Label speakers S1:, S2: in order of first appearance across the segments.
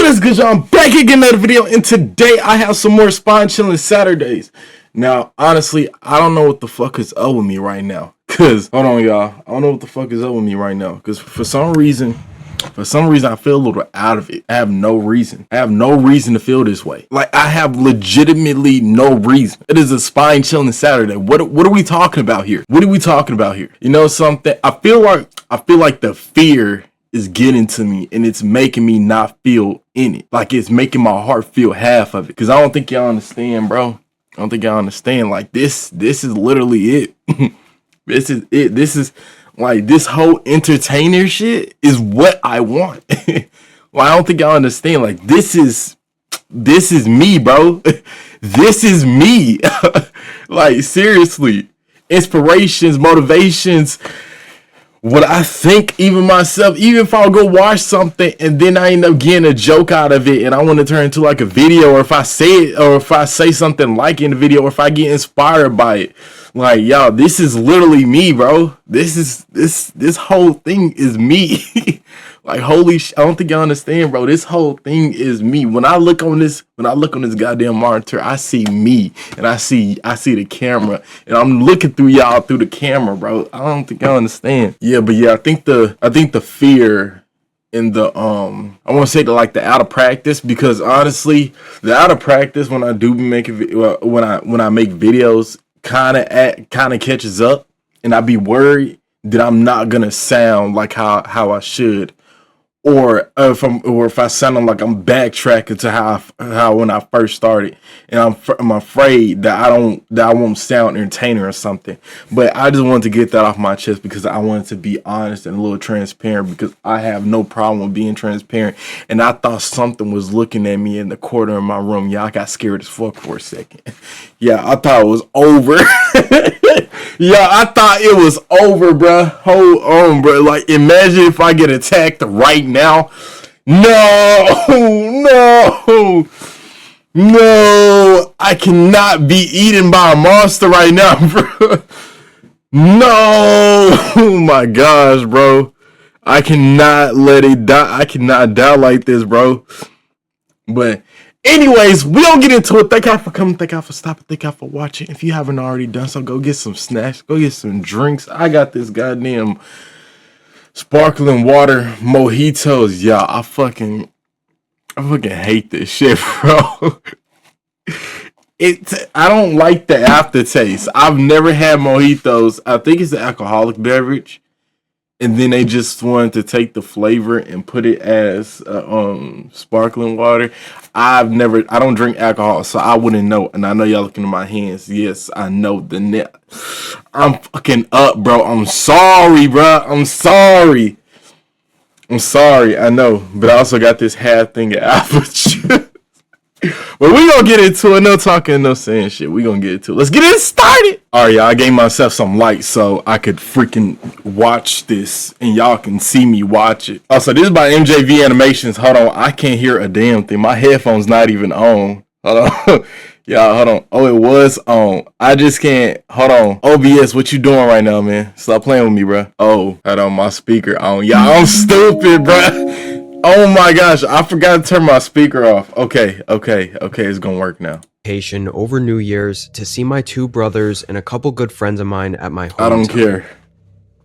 S1: What's good, y'all? I'm back again with another video, and today I have some more Spine Chilling Saturdays. Now, honestly, I don't know what the fuck is up with me right now. Cause, hold on, y'all. I don't know what the fuck is up with me right now. Cause for some reason, I feel a little out of it. I have no reason. I have no reason to feel this way. Like, I have legitimately no reason. It is a Spine Chilling Saturday. What are we talking about here? What are we talking about here? You know something? I feel like the fear is getting to me, and it's making me not feel in it. Like, it's making my heart feel half of it. Cause I don't think y'all understand, bro. I don't think y'all understand. Like, this is literally it. This is it. This is like, this whole entertainer shit is what I want. Well, I don't think y'all understand. Like, this is me, bro. This is me. Like, seriously. Inspirations, motivations, what I think, even myself, even if I'll go watch something and then I end up getting a joke out of it and I want to turn into like a video, or if I say it, or if I say something like in the video, or if I get inspired by it. Like, y'all, this is literally me, bro. This whole thing is me. Like, holy I don't think y'all understand, bro. This whole thing is me. When I look on this goddamn monitor, I see me, and I see the camera, and I'm looking through y'all through the camera, bro. I don't think y'all understand. Yeah, but yeah, I think the fear in the I want to say the out of practice, because honestly, the out of practice when I do make when I make videos kind of catches up, and I be worried that I'm not gonna sound like how I should. Or if I sound like I'm backtracking to how when I first started, and I'm afraid that I won't sound entertaining or something. But I just wanted to get that off my chest, because I wanted to be honest and a little transparent, because I have no problem with being transparent. And I thought something was looking at me in the corner of my room. Yeah, I got scared as fuck for a second. Yeah, I thought it was over. Yeah, I thought it was over, bro. Hold on, bro. Like, imagine if I get attacked right now. No, I cannot be eaten by a monster right now, bro. No, oh my gosh, bro. I cannot let it die. I cannot die like this, bro. But anyways, we don't get into it. Thank y'all for coming. Thank y'all for stopping. Thank y'all for watching. If you haven't already done so, go get some snacks. Go get some drinks. I got this goddamn sparkling water mojitos. Y'all, I fucking hate this shit, bro. I don't like the aftertaste. I've never had mojitos. I think it's an alcoholic beverage. And then they just wanted to take the flavor and put it as sparkling water. I don't drink alcohol, so I wouldn't know. And I know y'all looking at my hands. Yes, I know the net. I'm fucking up, bro. I'm sorry, bro. I'm sorry. I know. But I also got this half thing of apple juice. But we gonna get into it. No talking, no saying shit. We gonna get into it. Let's get it started. Alright, y'all. I gave myself some light so I could freaking watch this, and y'all can see me watch it. Also, this is by MJV Animations. Hold on. I can't hear a damn thing. My headphone's not even on. Hold on. Y'all, hold on. Oh, it was on. I just can't. Hold on. OBS, what you doing right now, man? Stop playing with me, bro. Oh, hold on. My speaker on. Y'all, I'm stupid, bro. Oh my gosh, I forgot to turn my speaker off. Okay, it's gonna work now.
S2: Vacation over New Year's to see my two brothers and a couple good friends of mine at my hometown.
S1: I don't care.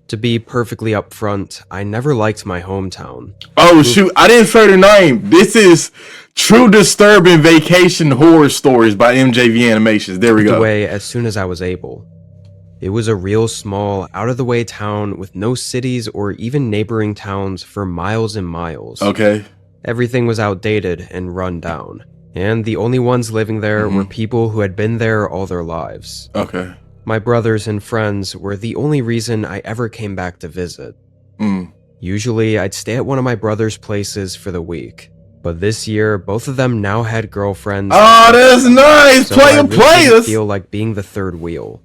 S2: To be perfectly upfront, I never liked my hometown.
S1: Oh shoot, I didn't say the name. This is True Disturbing Vacation Horror Stories by MJV Animations. There we go.
S2: Away as soon as I was able. It was a real small, out-of-the-way town with no cities or even neighboring towns for miles and miles.
S1: Okay.
S2: Everything was outdated and run down, and the only ones living there were people who had been there all their lives.
S1: Okay.
S2: My brothers and friends were the only reason I ever came back to visit. Usually, I'd stay at one of my brother's places for the week, but this year, both of them now had girlfriends.
S1: Oh, that's nice!
S2: So I really didn't feel like being the third wheel.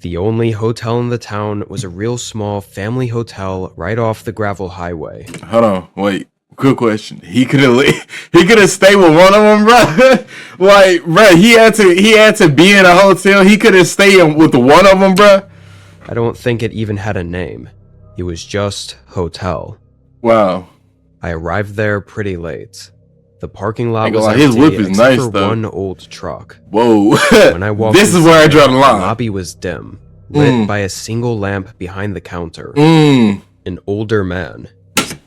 S2: The only hotel in the town was a real small family hotel right off the gravel highway.
S1: Hold on, wait. Good question. He could have stayed with one of them, bro. Like, bro, he had to be in a hotel. He could have stayed with one of them, bro.
S2: I don't think it even had a name. It was just hotel.
S1: Wow.
S2: I arrived there pretty late. The parking lot
S1: Ain't gonna
S2: was
S1: lie, his
S2: empty
S1: whip is
S2: except
S1: nice,
S2: for
S1: though.
S2: one old truck.
S1: Whoa.
S2: When I walked
S1: This is where I
S2: inside,
S1: draw the line.
S2: The lobby was dim, lit by a single lamp behind the counter. An older man.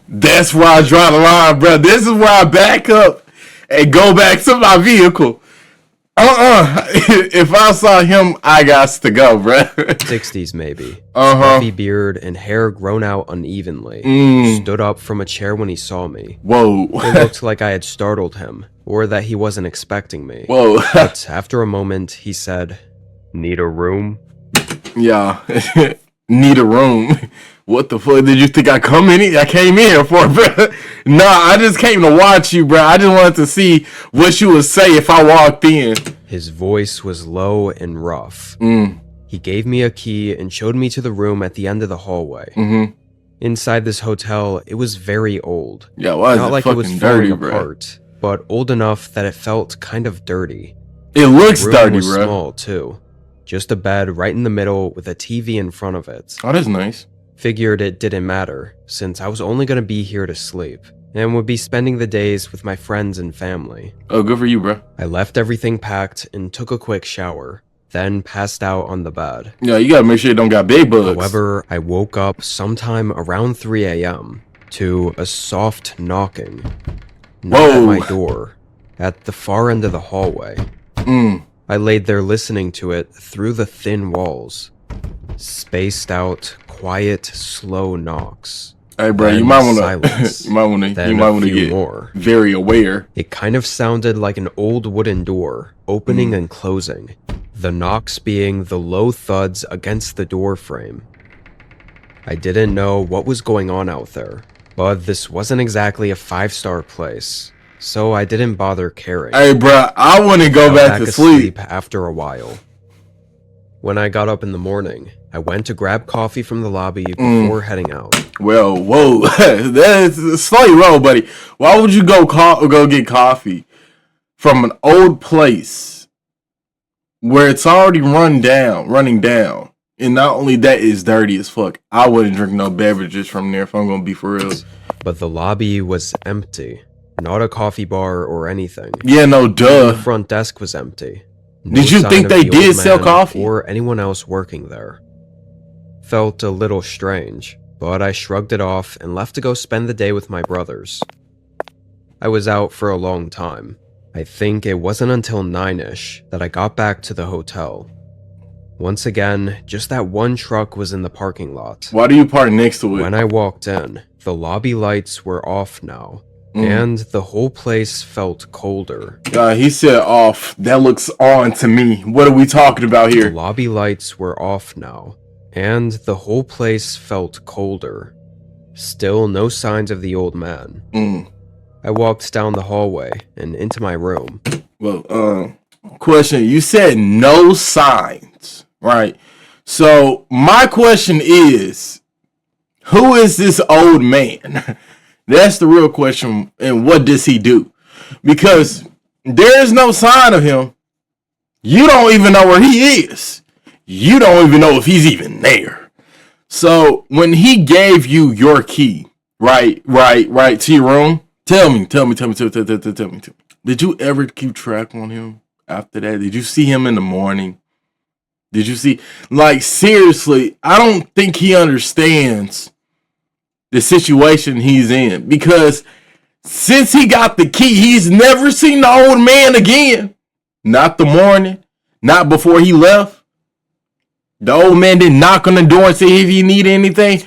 S1: That's where I draw the line, bro. This is where I back up and go back to my vehicle. If I saw him, I got to go, bro.
S2: 60s maybe. Heavy beard and hair grown out unevenly. Stood up from a chair when he saw me.
S1: Whoa.
S2: It looked like I had startled him, or that he wasn't expecting me.
S1: Whoa.
S2: But after a moment, he said, "Need a room?"
S1: Yeah. Need a room. What the fuck did you think I came in here for, bro? Nah, I just came to watch you, bro. I just wanted to see what you would say if I walked in.
S2: His voice was low and rough. He gave me a key and showed me to the room at the end of the hallway. Inside this hotel, it was very old.
S1: Yeah, why is
S2: Not
S1: it
S2: like
S1: fucking
S2: it was
S1: dirty,
S2: falling
S1: bro?
S2: apart, but old enough that it felt kind of dirty.
S1: It looks
S2: The room
S1: dirty,
S2: was
S1: bro.
S2: small too. Just a bed right in the middle with a TV in front of it.
S1: Oh, that's nice.
S2: Figured it didn't matter, since I was only gonna be here to sleep, and would be spending the days with my friends and family.
S1: Oh, good for you, bro.
S2: I left everything packed and took a quick shower, then passed out on the bed.
S1: Yeah, you gotta make sure you don't got bed bugs.
S2: However, I woke up sometime around 3 a.m. to a soft knocking. Not at my door, at the far end of the hallway. I laid there listening to it through the thin walls. Spaced out, quiet, slow knocks.
S1: Hey, bro,
S2: Then
S1: you might want
S2: silence.
S1: to, you might want
S2: Then
S1: to
S2: a few
S1: get
S2: more.
S1: very aware.
S2: It kind of sounded like an old wooden door, opening and closing. The knocks being the low thuds against the door frame. I didn't know what was going on out there, but this wasn't exactly a 5-star place, so I didn't bother caring.
S1: Hey, bro, I want to go
S2: Fell
S1: back to sleep.
S2: after a while. When I got up in the morning, I went to grab coffee from the lobby before heading out.
S1: Well, whoa, that's slightly low, buddy. Why would you go get coffee from an old place where it's already running down, and not only that, it's dirty as fuck? I wouldn't drink no beverages from there if I'm gonna be for real.
S2: But the lobby was empty, not a coffee bar or anything.
S1: Yeah, no,
S2: The
S1: duh.
S2: front desk was empty. No
S1: Did you
S2: sign
S1: think
S2: of
S1: they
S2: the
S1: did
S2: old
S1: sell
S2: man
S1: coffee?
S2: or anyone else working there? Felt a little strange, but I shrugged it off and left to go spend the day with my brothers. I was out for a long time. I think it wasn't until 9ish that I got back to the hotel. Once again, just that one truck was in the parking lot.
S1: Why do you park next to it?
S2: When I walked in, the lobby lights were off now, and the whole place felt colder.
S1: He said off. That looks on to me. What are we talking about
S2: The
S1: here?
S2: lobby lights were off now, and the whole place felt colder. Still no signs of the old man. I walked down the hallway and into my room.
S1: Well, question. You said no signs, right? So my question is, who is this old man? That's the real question. And what does he do? Because there is no sign of him. You don't even know where he is. You don't even know if he's even there. So when he gave you your key, right, to your room, tell me. Did you ever keep track on him after that? Did you see him in the morning? Did you see, like, seriously, I don't think he understands the situation he's in, because since he got the key, he's never seen the old man again. Not the morning, not before he left. The old man didn't knock on the door and say if he needed anything.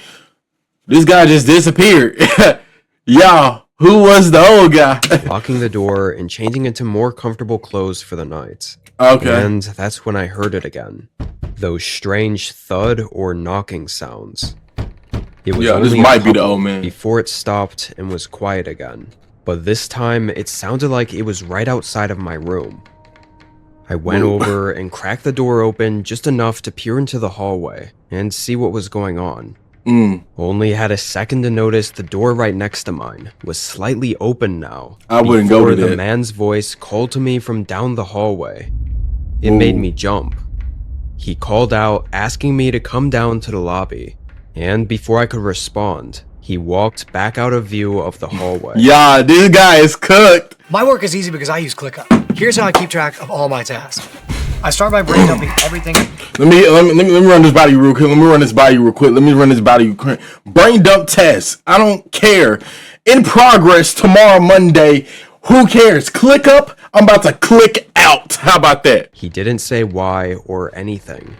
S1: This guy just disappeared. Y'all, who was the old guy?
S2: Locking the door and changing into more comfortable clothes for the night.
S1: Okay.
S2: And that's when I heard it again. Those strange thud or knocking sounds. It was
S1: this
S2: only
S1: might
S2: a
S1: be the
S2: couple
S1: old man.
S2: before it stopped and was quiet again. But this time, it sounded like it was right outside of my room. I went over and cracked the door open just enough to peer into the hallway and see what was going on. Only had a second to notice the door right next to mine was slightly open now.
S1: I wouldn't go to
S2: before
S1: that.
S2: the man's voice called to me from down the hallway. It made me jump. He called out, asking me to come down to the lobby. And before I could respond, he walked back out of view of the hallway.
S1: Yeah, this guy is cooked.
S3: My work is easy because I use ClickUp. Here's how I keep track of all my tasks. I start by brain dumping everything.
S1: Let me run this body real quick. Brain dump test. I don't care. In progress tomorrow, Monday. Who cares? Click up. I'm about to click out. How about that?
S2: He didn't say why or anything.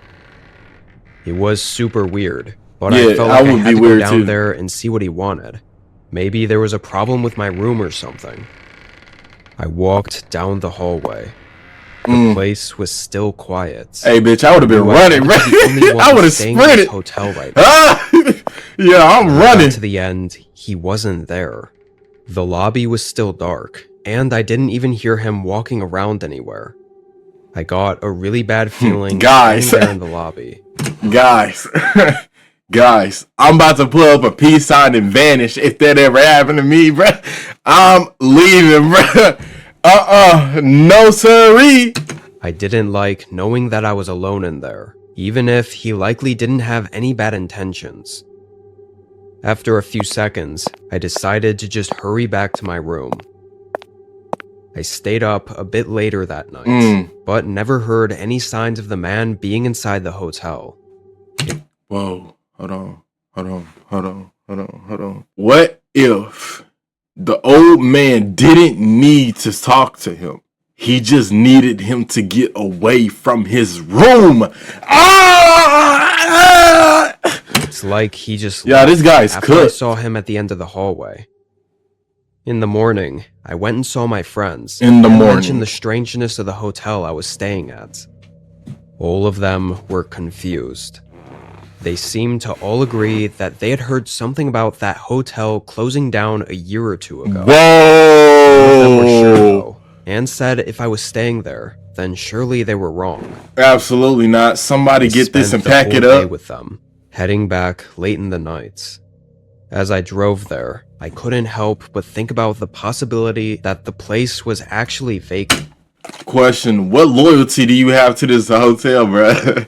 S2: It was super weird, but I felt like I had to go down there and see what he wanted. Maybe there was a problem with my room or something. I walked down the hallway. The place was still quiet.
S1: Hey, bitch, I would have been running, bro. I would have sprinted.
S2: Hotel right now.
S1: Yeah, I'm running.
S2: To the end, he wasn't there. The lobby was still dark, and I didn't even hear him walking around anywhere. I got a really bad feeling
S1: guys
S2: there in the lobby.
S1: Guys, I'm about to pull up a peace sign and vanish if that ever happened to me, bro. I'm leaving, bro. No siree.
S2: I didn't like knowing that I was alone in there, even if he likely didn't have any bad intentions. After a few seconds, I decided to just hurry back to my room. I stayed up a bit later that night, but never heard any signs of the man being inside the hotel.
S1: Whoa, hold on. What if the old man didn't need to talk to him? He just needed him to get away from his room.
S2: It's like he just
S1: this guy's
S2: after
S1: cooked.
S2: I saw him at the end of the hallway. In the morning, I went and saw my friends. Mentioned the strangeness of the hotel I was staying at. All of them were confused. They seemed to all agree that they had heard something about that hotel closing down a year or two ago.
S1: Whoa!
S2: And said if I was staying there, then surely they were wrong.
S1: Absolutely not. Somebody get this and pack it up.
S2: With them, heading back late in the night. As I drove there, I couldn't help but think about the possibility that the place was actually vacant.
S1: Question: what loyalty do you have to this hotel, bro?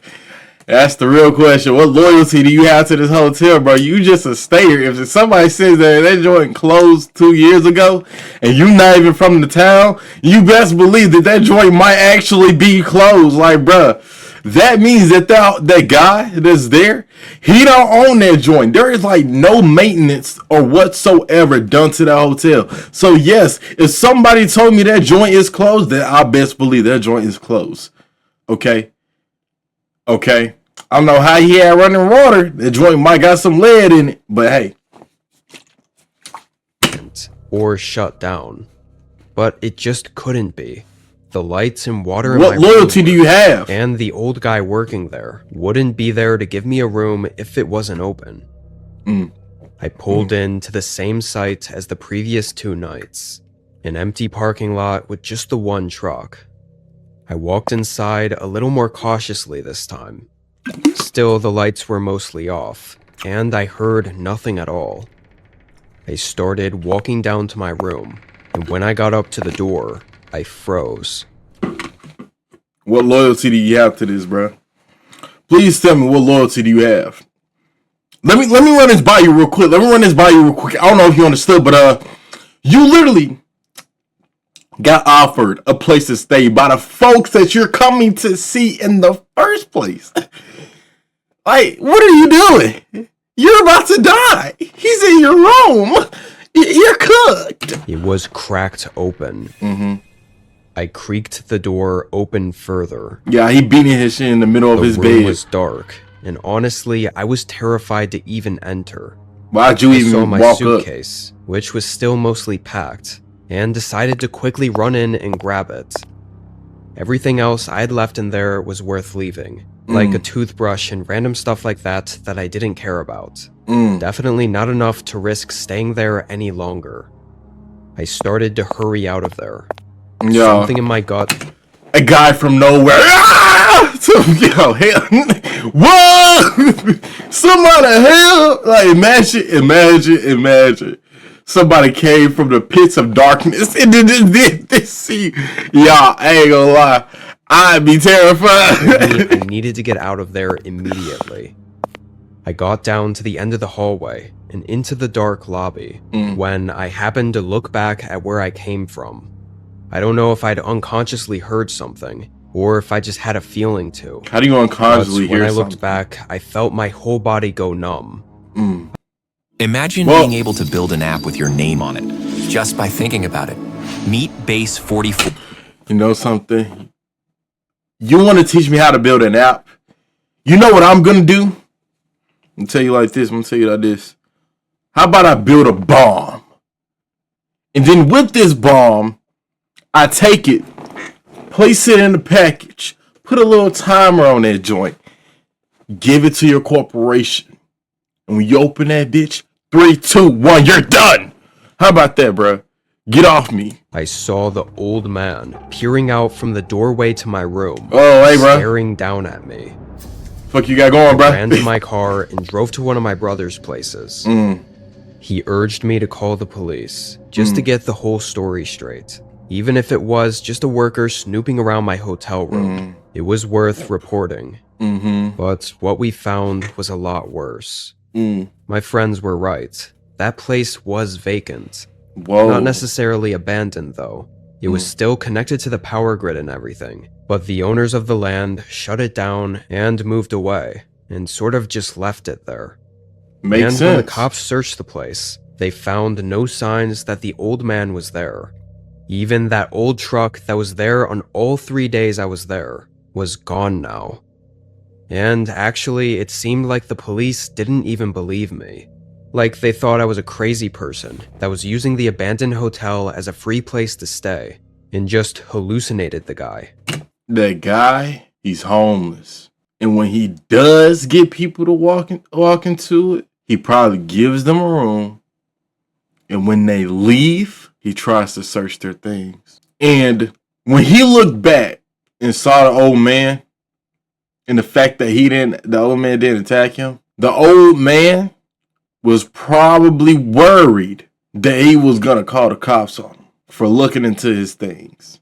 S1: That's the real question. What loyalty do you have to this hotel, bro? You just a stayer. If somebody says that joint closed 2 years ago and you not even from the town, you best believe that joint might actually be closed. Like, bro, that means that that guy that's there, he don't own that joint. There is like no maintenance or whatsoever done to that hotel. So yes, if somebody told me that joint is closed, then I best believe that joint is closed. Okay. I don't know how he had running water. That joint might got some lead in it, but hey.
S2: Or shut down. But it just couldn't be. The lights and water in
S1: what
S2: my
S1: loyalty
S2: room
S1: do you have?
S2: And the old guy working there wouldn't be there to give me a room if it wasn't open. I pulled into the same site as the previous 2 nights. An empty parking lot with just the one truck. I walked inside a little more cautiously this time. Still, the lights were mostly off, and I heard nothing at all. I started walking down to my room, and when I got up to the door, I froze.
S1: What loyalty do you have to this, bro? Please tell me, what loyalty do you have? Let me run this by you real quick. I don't know if you understood, but you literally got offered a place to stay by the folks that you're coming to see in the first place. Like, what are you doing? You're about to die. He's in your room. You're cooked.
S2: It was cracked open. I creaked the door open further.
S1: Yeah, he beating his shit in the middle of his bed.
S2: The room was dark, and honestly, I was terrified to even enter.
S1: Why'd you even
S2: walk up? I saw my suitcase,
S1: up?
S2: Which was still mostly packed, and decided to quickly run in and grab it. Everything else I had left in there was worth leaving, like a toothbrush and random stuff like that I didn't care about. Definitely not enough to risk staying there any longer. I started to hurry out of there. Something in my gut.
S1: A guy from nowhere. Yo, hell. Whoa! Somebody hell. Like, imagine. Somebody came from the pits of darkness and did this. Y'all, I ain't gonna lie. I'd be terrified.
S2: I needed to get out of there immediately. I got down to the end of the hallway and into the dark lobby when I happened to look back at where I came from. I don't know if I'd unconsciously heard something, or if I just had a feeling to.
S1: How do you unconsciously
S2: But
S1: hear
S2: when I
S1: something?
S2: looked back, I felt my whole body go numb.
S4: Imagine being able to build an app with your name on it, just by thinking about it. Meet Base 44.
S1: You know something? You want to teach me how to build an app? You know what I'm going to do? I'm going to tell you like this. I'm going to tell you like this. How about I build a bomb? And then with this bomb, I take it, place it in the package, put a little timer on that joint, give it to your corporation. And when you open that bitch, 3, 2, 1, you're done. How about that, bro? Get off me.
S2: I saw the old man peering out from the doorway to my room.
S1: Oh, hey, bro.
S2: Staring down at me.
S1: Fuck you got going, bro?
S2: I ran to my car and drove to one of my brother's places. He urged me to call the police, just to get the whole story straight. Even if it was just a worker snooping around my hotel room, it was worth reporting. But what we found was a lot worse. My friends were right. That place was vacant.
S1: Whoa.
S2: Not necessarily abandoned, though. It was still connected to the power grid and everything. But the owners of the land shut it down and moved away, and sort of just left it there.
S1: Makes
S2: And
S1: sense.
S2: when the cops searched the place, they found no signs that the old man was there. Even that old truck that was there on all 3 days I was there was gone now. And actually, it seemed like the police didn't even believe me. Like they thought I was a crazy person that was using the abandoned hotel as a free place to stay, and just hallucinated the guy.
S1: That guy, he's homeless. And when he does get people to walk into it, he probably gives them a room. And when they leave, he tries to search their things. And when he looked back and saw the old man, and the fact that the old man didn't attack him, the old man was probably worried that he was gonna call the cops on him for looking into his things.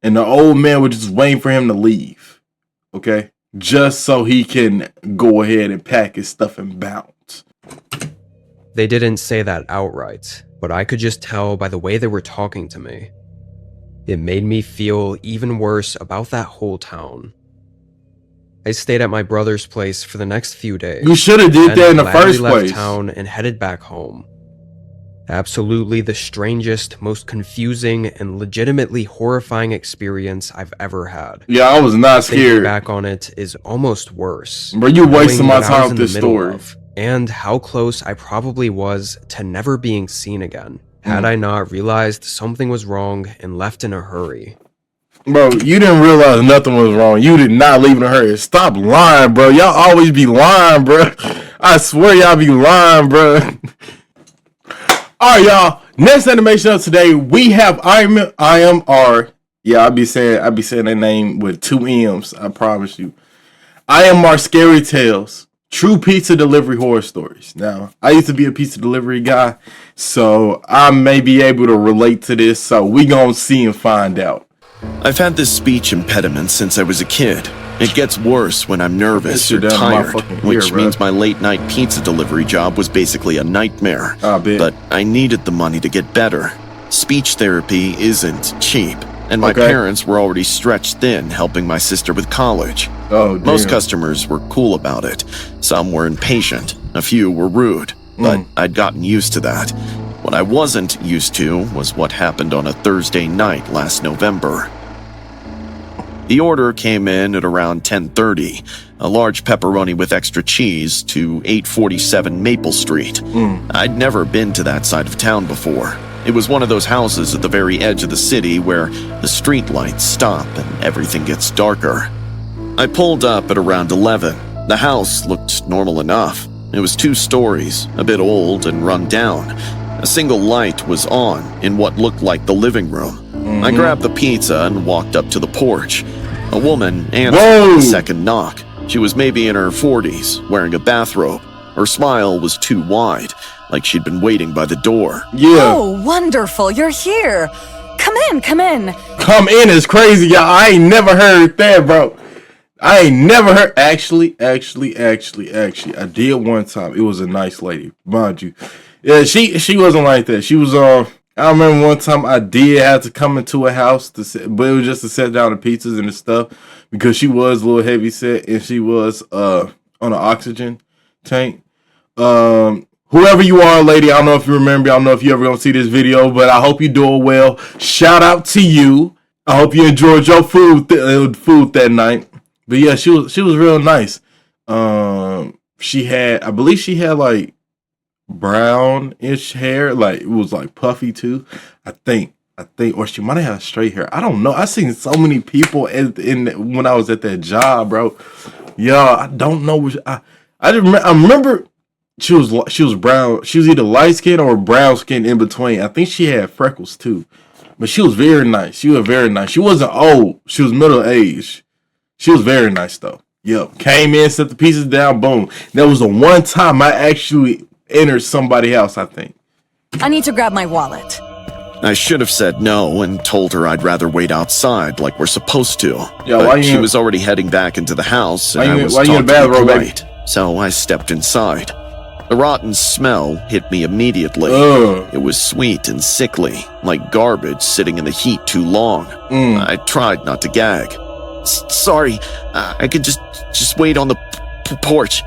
S1: And the old man was just waiting for him to leave. Okay? Just so he can go ahead and pack his stuff and bounce.
S2: They didn't say that outright, but I could just tell by the way they were talking to me. It made me feel even worse about that whole town. I stayed at my brother's place for the next few days.
S1: You should have did
S2: and
S1: that in the
S2: gladly
S1: first
S2: left
S1: place.
S2: town and headed back home. Absolutely the strangest, most confusing, and legitimately horrifying experience I've ever had.
S1: Yeah, I was not
S2: Thinking
S1: scared.
S2: back on it is almost worse.
S1: Bro, you wasting my
S2: knowing what I
S1: time
S2: was
S1: with
S2: in
S1: this
S2: the middle
S1: story.
S2: of, and how close I probably was to never being seen again, had I not realized something was wrong and left in a hurry.
S1: Bro, you didn't realize nothing was wrong. You did not leave in a hurry. Stop lying, bro. Y'all always be lying, bro. I swear y'all be lying, bro. All right, y'all. Next animation of today, we have IMR. Yeah, I be saying that name with 2 M's. I promise you. IMR Scary Tales. True pizza delivery horror stories. Now, I used to be a pizza delivery guy, so I may be able to relate to this. So we gonna see and find out.
S5: I've had this speech impediment since I was a kid. It gets worse when I'm nervous
S1: That
S5: or
S1: shit down in my
S5: tired,
S1: fucking ear,
S5: which
S1: bro.
S5: means my late-night pizza delivery job was basically a nightmare.
S1: I bet.
S5: But I needed the money to get better. Speech therapy isn't cheap, and my
S1: Okay.
S5: parents were already stretched thin helping my sister with college.
S1: Oh, damn.
S5: Most customers were cool about it. Some were impatient, a few were rude, but I'd gotten used to that. What I wasn't used to was what happened on a Thursday night last November. The order came in at around 10:30, a large pepperoni with extra cheese to 847 Maple Street. I'd never been to that side of town before. It was one of those houses at the very edge of the city where the street lights stop and everything gets darker. I pulled up at around 11. The house looked normal enough. It was 2 stories, a bit old and run down. A single light was on in what looked like the living room. I grabbed the pizza and walked up to the porch. A woman answered the second knock. She was maybe in her 40s, wearing a bathrobe. Her smile was too wide, like she'd been waiting by the door.
S1: Yeah.
S6: Oh, wonderful, you're here. Come in, come in.
S1: Come in is crazy, y'all. I ain't never heard that, bro. I ain't never heard. Actually, I did one time. It was a nice lady, mind you. Yeah, she wasn't like that. She was I remember one time I did have to come into a house to sit, but it was just to set down the pizzas and the stuff because she was a little heavy set and she was on an oxygen tank. Whoever you are, lady, I don't know if you remember, I don't know if you ever gonna see this video, but I hope you're doing well. Shout out to you. I hope you enjoyed your food that night. But yeah, she was real nice. I believe she had like brownish hair, like it was like puffy too. I think, or she might have had straight hair. I don't know. I seen so many people when I was at that job, bro. Yeah, I don't know. I remember she was brown. She was either light skin or brown skin in between. I think she had freckles too, but she was very nice. She was very nice. She wasn't old. She was middle aged. She was very nice though. Yep. Came in, set the pieces down, boom. That was the one time I actually entered somebody's house, I think.
S6: I need to grab my wallet.
S5: I should have said no and told her I'd rather wait outside like we're supposed to.
S1: Yeah,
S5: but she was already heading back into the house, and I was
S1: why you in the
S5: taught to be
S1: bathroom, baby?
S5: polite, so I stepped inside. The rotten smell hit me immediately. It was sweet and sickly, like garbage sitting in the heat too long. I tried not to gag. Sorry, I could just wait on the porch.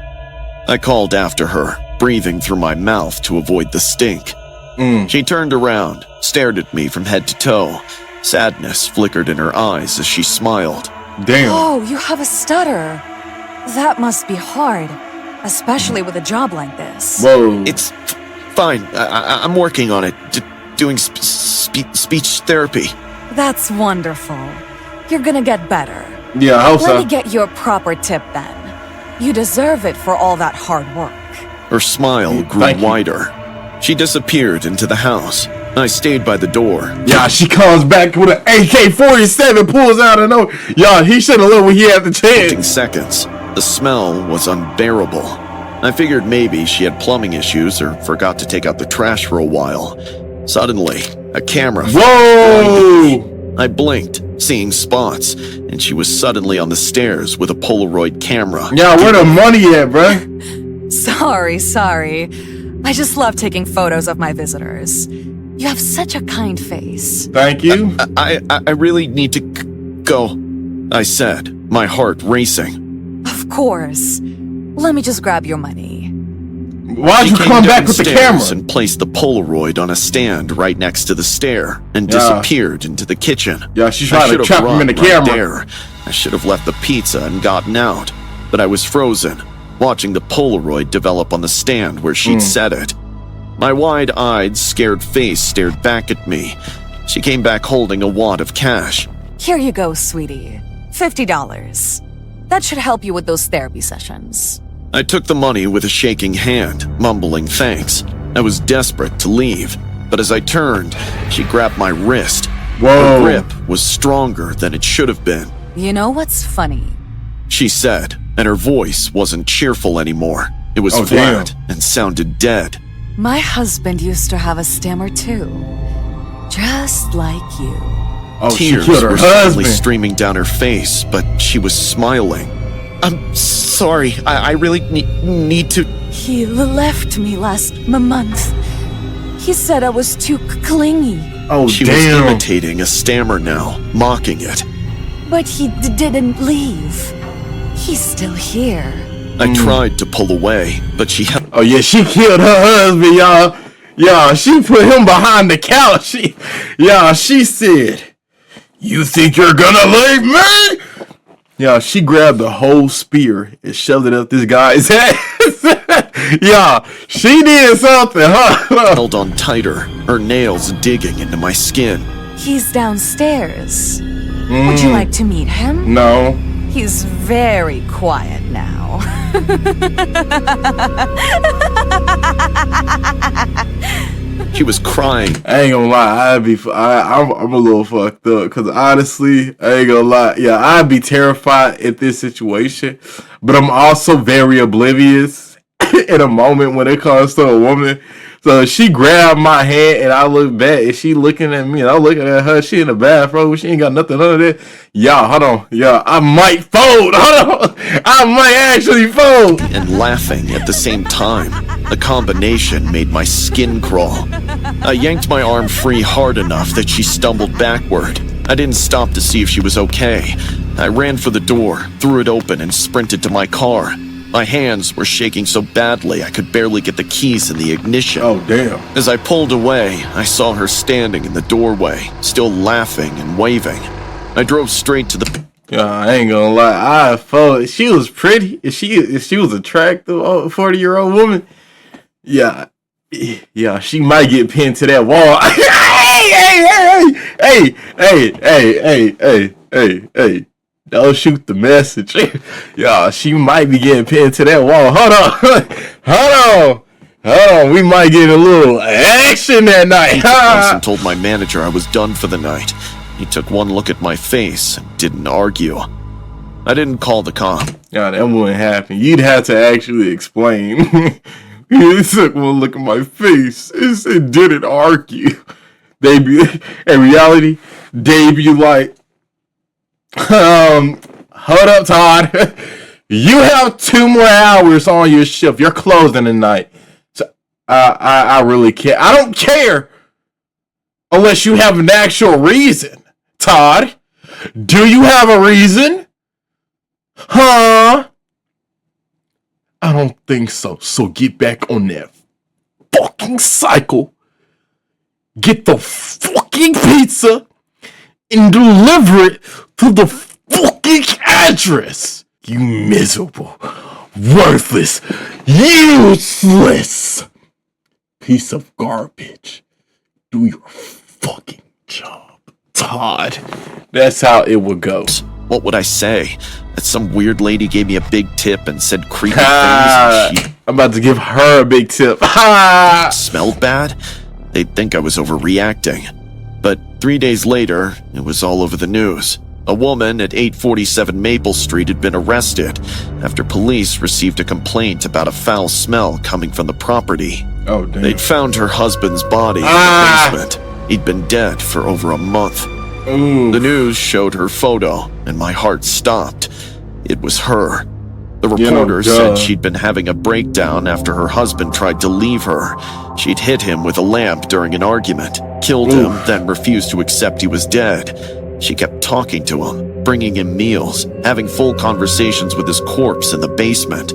S5: I called after her, breathing through my mouth to avoid the stink. She turned around, stared at me from head to toe. Sadness flickered in her eyes as she smiled.
S1: Damn.
S6: Oh, you have a stutter. That must be hard, especially with a job like this.
S1: Whoa.
S5: It's fine. I'm working on it. Doing speech therapy.
S6: That's wonderful. You're gonna get better.
S1: Yeah, I hope so.
S6: Let me get you a proper tip then. You deserve it for all that hard work.
S5: Her smile grew wider. She disappeared into the house. I stayed by the door.
S1: Yeah, she comes back with an AK-47, pulls out and no. Yeah, he should have looked when he had the chance.
S5: Counting seconds. The smell was unbearable. I figured maybe she had plumbing issues or forgot to take out the trash for a while. Suddenly, a camera.
S1: Whoa!
S5: I blinked, seeing spots, and she was suddenly on the stairs with a Polaroid camera.
S1: Yeah, where the money at, bruh?
S6: Sorry. I just love taking photos of my visitors. You have such a kind face.
S1: Thank you.
S5: I really need to go, I said, my heart racing.
S6: Of course. Let me just grab your money.
S1: Why'd you come back with the camera?
S5: And placed the Polaroid on a stand right next to the stair and disappeared into the kitchen.
S1: Yeah, she's trying to trap him in the camera.
S5: I should have left the pizza and gotten out, but I was frozen, watching the Polaroid develop on the stand where she'd set it. My wide-eyed, scared face stared back at me. She came back holding a wad of cash.
S6: Here you go, sweetie. $50. That should help you with those therapy sessions.
S5: I took the money with a shaking hand, mumbling thanks. I was desperate to leave, but as I turned, she grabbed my wrist.
S1: Whoa.
S5: Her grip was stronger than it should have been.
S6: You know what's funny?
S5: She said, and her voice wasn't cheerful anymore. It was flat and sounded dead.
S6: My husband used to have a stammer too. Just like you.
S1: Oh,
S5: tears were suddenly streaming down her face, but she was smiling. I'm sorry. I really need to...
S6: He left me last month. He said I was too clingy.
S1: Oh,
S5: she was imitating a stammer now, mocking it.
S6: But he didn't leave. He's still here.
S5: I tried to pull away, but she held...
S1: Oh, yeah, she killed her husband, y'all. Yeah, she put him behind the couch. She said, "You think you're gonna leave me?" Yeah, she grabbed the whole spear and shoved it up this guy's ass. Yeah, she did something, huh?
S5: Held on tighter, her nails digging into my skin.
S6: He's downstairs. Would you like to meet him?
S1: No.
S6: He's very quiet now.
S5: She was crying.
S1: I ain't gonna lie, I'm a little fucked up, because honestly, I ain't gonna lie, yeah, I'd be terrified at this situation, but I'm also very oblivious in a moment when it comes to a woman. So she grabbed my hand and I look back and she looking at me and I'm looking at her. She in the bathroom. She ain't got nothing under there. Y'all, hold on. Y'all, I might fold. Hold on. I might actually fold.
S5: And laughing at the same time. The combination made my skin crawl. I yanked my arm free hard enough that she stumbled backward. I didn't stop to see if she was okay. I ran for the door, threw it open, and sprinted to my car. My hands were shaking so badly I could barely get the keys in the ignition.
S1: Oh, damn.
S5: As I pulled away, I saw her standing in the doorway, still laughing and waving. I drove straight to the...
S1: Yeah, I ain't gonna lie. I thought she was pretty. If she was attractive, 40-year-old woman, yeah, she might get pinned to that wall. Hey. Don't shoot the message. Yeah, she might be getting pinned to that wall. Hold on. We might get a little action that night.
S5: I told my manager I was done for the night. He took one look at my face and didn't argue. I didn't call the cop.
S1: Yeah, that wouldn't happen. You'd have to actually explain. He took one look at my face. It didn't argue. In reality, they be like, hold up, Todd. You have 2 more hours on your shift. You're closing tonight. So I really can't. I don't care unless you have an actual reason. Todd, do you have a reason? Huh? I don't think so. So get back on that fucking cycle. Get the fucking pizza and deliver it to the fucking address. You miserable, worthless, useless piece of garbage. Do your fucking job, Todd. That's how it would go.
S5: What would I say? That some weird lady gave me a big tip and said creepy things and she
S1: I'm about to give her a big tip.
S5: smelled bad? They'd think I was overreacting. But 3 days later, it was all over the news. A woman at 847 Maple Street had been arrested after police received a complaint about a foul smell coming from the property.
S1: Oh, damn.
S5: They'd found her husband's body in the basement. He'd been dead for over a month.
S1: Ooh.
S5: The news showed her photo, and my heart stopped. It was her. The reporter said she'd been having a breakdown after her husband tried to leave her. She'd hit him with a lamp during an argument, killed him, then refused to accept he was dead. She kept talking to him, bringing him meals, having full conversations with his corpse in the basement.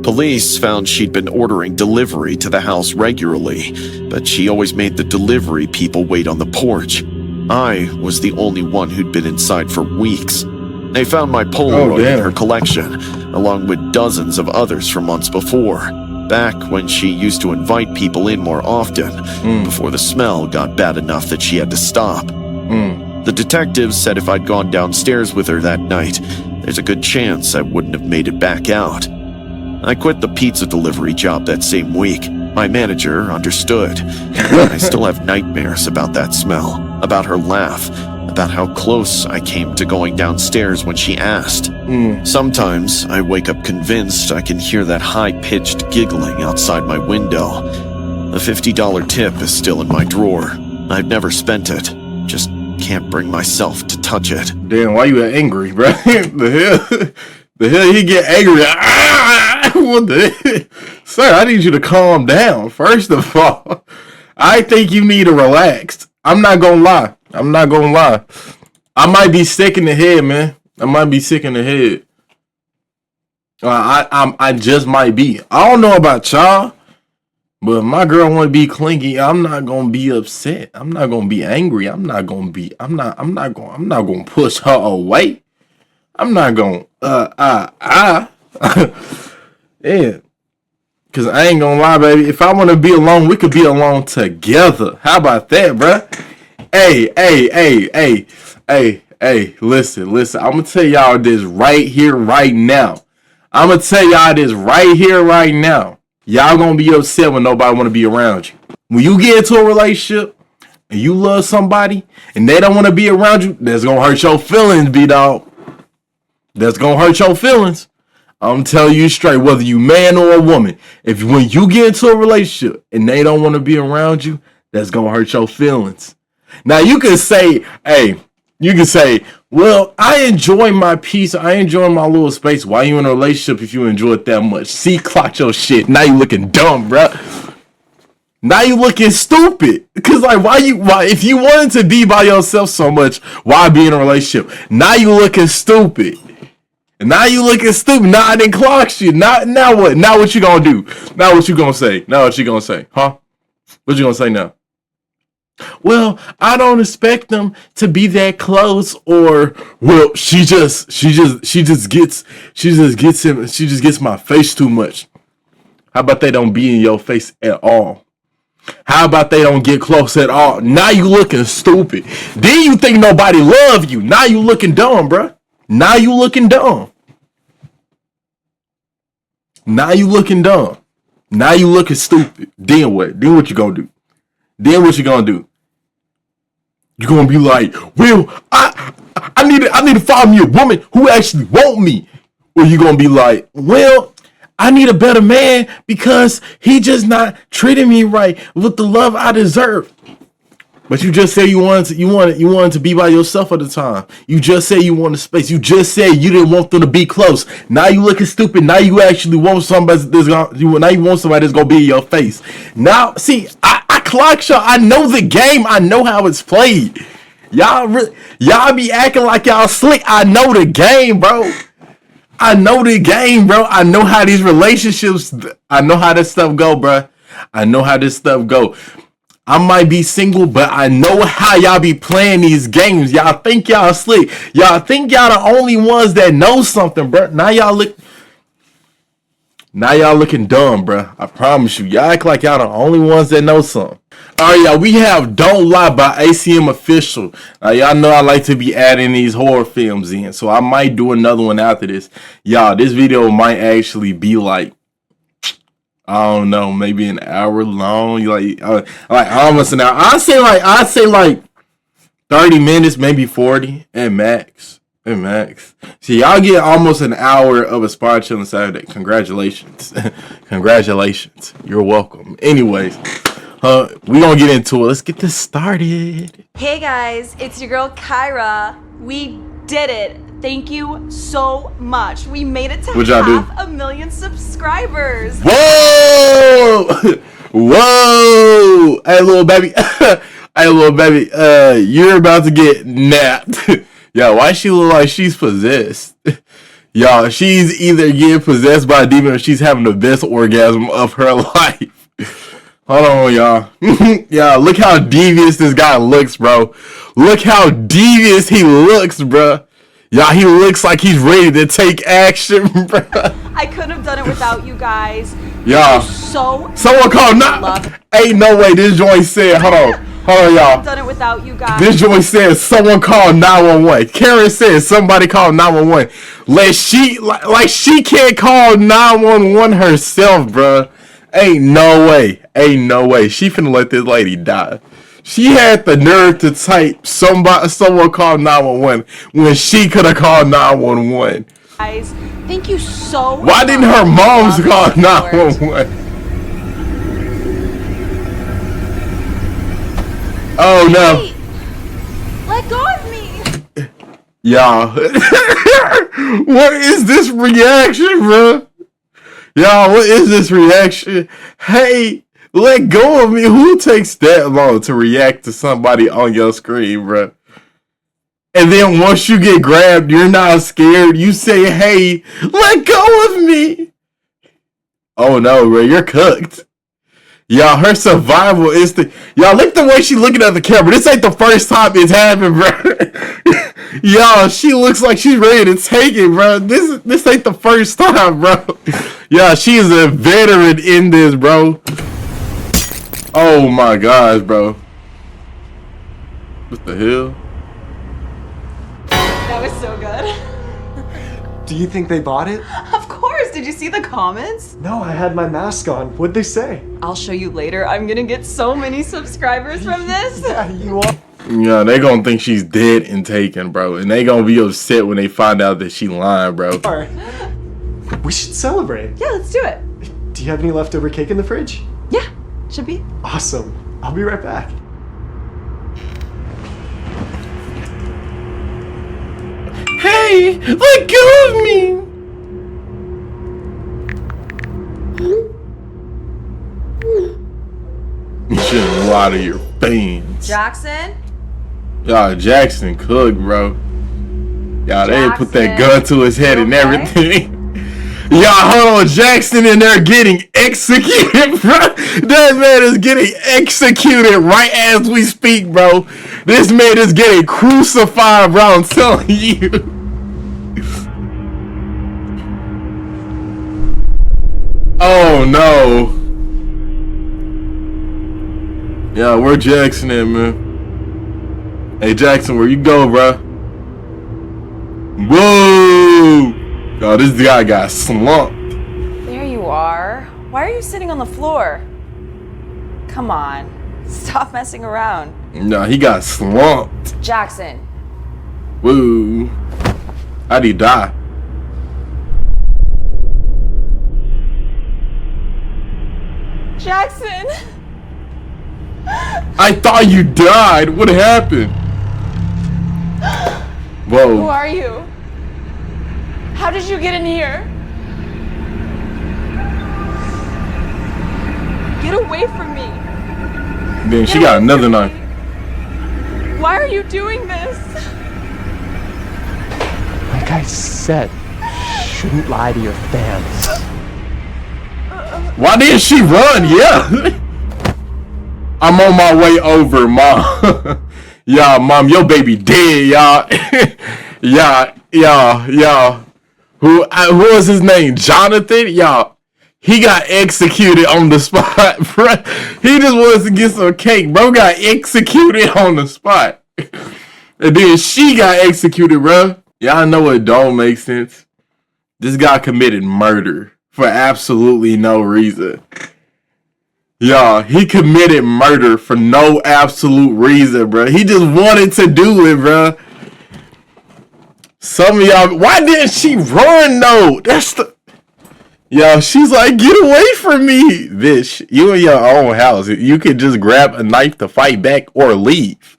S5: Police found she'd been ordering delivery to the house regularly, but she always made the delivery people wait on the porch. I was the only one who'd been inside for weeks. They found my Polaroid in her collection, along with dozens of others from months before, back when she used to invite people in more often, before the smell got bad enough that she had to stop. The detectives said if I'd gone downstairs with her that night, there's a good chance I wouldn't have made it back out. I quit the pizza delivery job that same week. My manager understood. I still have nightmares about that smell, about her laugh, about how close I came to going downstairs when she asked. Sometimes I wake up convinced I can hear that high-pitched giggling outside my window. The $50 tip is still in my drawer. I've never spent it, just can't bring myself to touch it.
S1: Damn, why you angry, bro? The hell he get angry? What the hell? Sir, I need you to calm down. First of all, I think you need to relax. I'm not gonna lie. I might be sick in the head, man. I might be sick in the head. I just might be. I don't know about y'all, but if my girl want to be clingy, I'm not gonna be upset. I'm not gonna be angry. I'm not gonna push her away. I'm not gonna yeah. Cause I ain't gonna lie, baby. If I want to be alone, we could be alone together. How about that, bruh? Hey, listen. I'm gonna tell y'all this right here, right now. Y'all gonna be upset when nobody wanna be around you. When you get into a relationship and you love somebody and they don't wanna be around you, that's gonna hurt your feelings, B-Dog. That's gonna hurt your feelings. I'm telling you straight, whether you man or a woman, if when you get into a relationship and they don't want to be around you, that's gonna hurt your feelings. Now you can say, hey, You can say, well, I enjoy my peace. I enjoy my little space. Why you in a relationship if you enjoy it that much? See, clock your shit. Now you looking dumb, bruh. Now you looking stupid. Cause like, why if you wanted to be by yourself so much, why be in a relationship? Now you looking stupid. Now you looking stupid. Now I didn't clock you. Now what? Now what you gonna do? Now what you gonna say? Now what you gonna say? Huh? What you gonna say now? Well, I don't expect them to be that close, or well, she just gets my face too much. How about they don't be in your face at all? How about they don't get close at all? Now you looking stupid. Then you think nobody love you. Now you looking dumb, bruh. Now you looking dumb. Now you looking dumb. Now you looking stupid. Then what? Then what you gonna do? Then what you gonna do? You're gonna be like, well, I need to find me a woman who actually want me. Or you gonna be like, well, I need a better man because he just not treating me right with the love I deserve. But you just said you wanted to be by yourself at the time. You just said you wanted space. You just said you didn't want them to be close. Now you looking stupid. Now you actually want somebody that's gonna be in your face. Now, see, I clock y'all. I know the game. I know how it's played. Y'all be acting like y'all slick. I know the game, bro. I know the game, bro. I know how these relationships. I know how this stuff go, bro. I know how this stuff go. I might be single, but I know how y'all be playing these games. Y'all think y'all slick. Y'all think y'all the only ones that know something, bro. Now y'all looking dumb, bro. I promise you. Y'all act like y'all the only ones that know something. All right, y'all. We have Don't Lie by ACM Official. Y'all know I like to be adding these horror films in, so I might do another one after this. Y'all, this video might actually be like, I don't know, maybe an hour long, like almost an hour. I'd say like 30 minutes, maybe 40 at max. At max. See, y'all get almost an hour of a Spy Chillin' Saturday. Congratulations. Congratulations. You're welcome. Anyways, we gonna get into it. Let's get this started.
S7: Hey guys, it's your girl Kyra. We did it. Thank you so much. We made it to half a million subscribers.
S1: Whoa! Whoa! Hey, little baby. Hey, little baby. You're about to get napped. Yo, why she look like she's possessed? Y'all, she's either getting possessed by a demon or she's having the best orgasm of her life. Hold on, y'all. Y'all, look how devious this guy looks, bro. Look how devious he looks, bro. Y'all, he looks like he's ready to take action, bro.
S7: I couldn't have done it without you guys.
S1: Y'all, someone called ain't no way this joint said, hold on, y'all.
S7: Done it without you guys.
S1: This joint said someone called 911. Karen said somebody called 911. Like she can't call 911 herself, bro. Ain't no way. Ain't no way. She finna let this lady die. She had the nerve to type someone called 911 when she could have called 911.
S7: Guys, thank you so much.
S1: Why didn't her moms call 911? Oh no.
S7: Hey, let go of me.
S1: Y'all. What is this reaction, bro? Y'all, what is this reaction? Hey, let go of me. Who takes that long to react to somebody on your screen, bro? And then once you get grabbed, you're not scared. You say, hey, let go of me. Oh no, bro, you're cooked. Y'all, her survival instinct. Y'all, look the way she looking at the camera. This ain't the first time it's happened, bro. Y'all, she looks like she's ready to take it, bro. This ain't the first time, bro. Yeah, she is a veteran in this, bro. Oh my gosh, bro. What the hell?
S7: That was so good.
S8: Do you think they bought it?
S7: Of course. Did you see the comments?
S8: No, I had my mask on. What'd they say?
S7: I'll show you later. I'm gonna get so many subscribers from this.
S8: Yeah, you are.
S1: Yeah, they gonna think she's dead and taken, bro. And they gonna be upset when they find out that she lying, bro.
S8: We should celebrate.
S7: Yeah, let's do it.
S8: Do you have any leftover cake in the fridge?
S7: Yeah, should be.
S8: Awesome. I'll be right back.
S1: away! Let go of me! You shouldn't lie to your fans.
S7: Jackson?
S1: Y'all, Jackson cooked, bro. Y'all, they put that
S7: Jackson,
S1: gun to his head
S7: you
S1: and
S7: okay?
S1: everything. Y'all, hold on. Jackson in there getting executed, bro. That man is getting executed right as we speak, bro. This man is getting crucified, bro. I'm telling you. Oh, no. Yeah, where Jackson at, man? Hey, Jackson, where you go, bro? Whoa! Oh, this guy got slumped.
S9: There you are. Why are you sitting on the floor? Come on. Stop messing around.
S1: Nah, he got slumped.
S9: Jackson.
S1: Whoa. How'd he die?
S9: Jackson!
S1: I thought you died. What happened? Whoa.
S9: Who are you? How did you get in here?
S7: Get away from me.
S1: Then she got another knife.
S7: Why are you doing this?
S8: Like I said, shouldn't lie to your fans.
S1: Why didn't she run? Yeah. I'm on my way over, Mom. Y'all, Mom, your baby dead, y'all. y'all. Who was his name? Jonathan? Y'all, he got executed on the spot, bro. He just wants to get some cake. Bro got executed on the spot. And then she got executed, bro. Y'all know it don't make sense. This guy committed murder for absolutely no reason. Y'all, he committed murder for no absolute reason, bro. He just wanted to do it, bro. Some of y'all, why didn't she run though? That's the, yo, she's like, get away from me, bitch. You in your own house. You could just grab a knife to fight back or leave.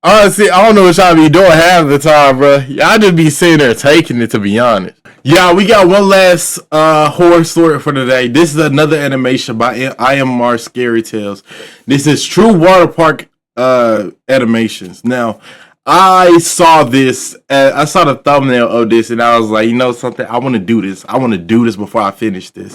S1: Honestly, I don't know what y'all be doing half the time, bro. Y'all just be sitting there taking it, to be honest. Yeah, we got one last horror story for today. This is another animation by IMR Scary Tales. This is True Water Park animations. Now, I saw this, I saw the thumbnail of this, and I was like, you know something? I want to do this. I want to do this before I finish this.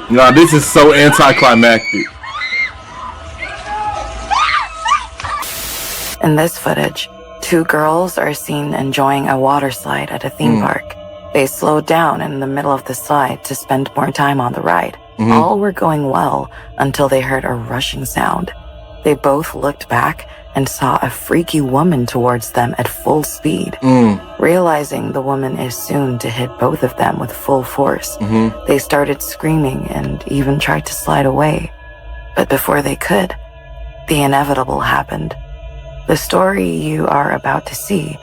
S1: No, this is so anticlimactic.
S10: In this footage, two girls are seen enjoying a water slide at a theme park. They slowed down in the middle of the slide to spend more time on the ride. All were going well until they heard a rushing sound. They both looked back and saw a freaky woman towards them at full speed. Realizing the woman is soon to hit both of them with full force, they started screaming and even tried to slide away. But before they could, the inevitable happened. The story you are about to see